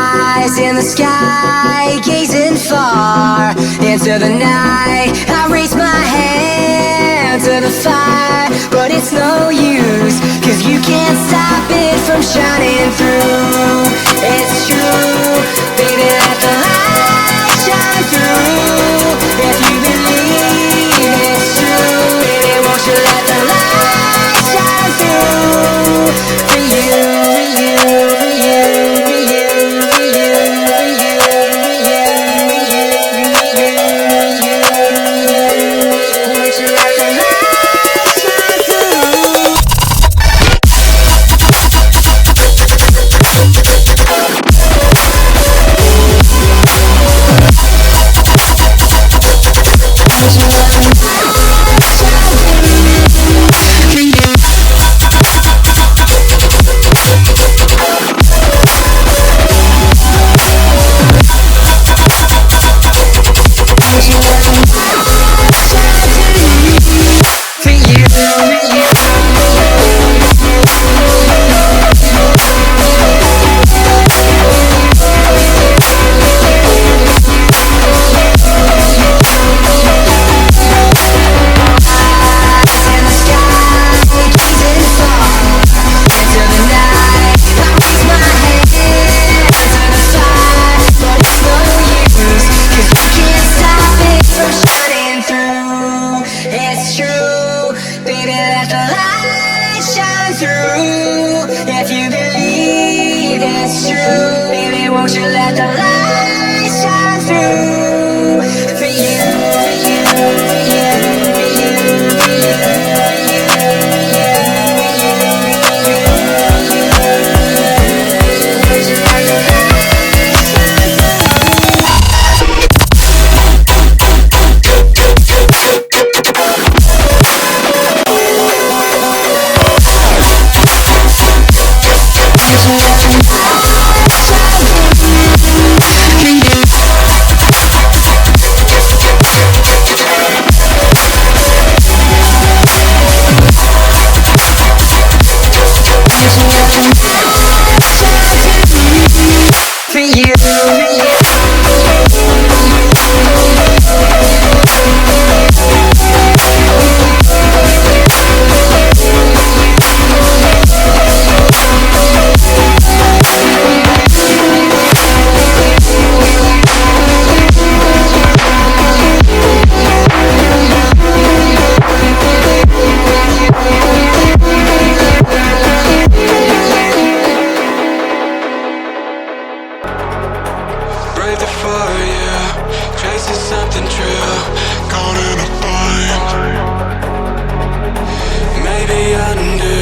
eyes in the sky, gazing far into the night. I raise my hand to the fire, but it's no use, 'cause you can't stop it from shining through. It's true, baby, let the light shine through. If you believe it's true, baby, won't you let the light shine through? For you, for you, for you, for you, for you, for you, for you, for you, for you, won't you let the light shine through? Won't you let the light shine through? For you, for you, for you, for you, for you, for you, for you, for you, won't you let the light shine maybe undo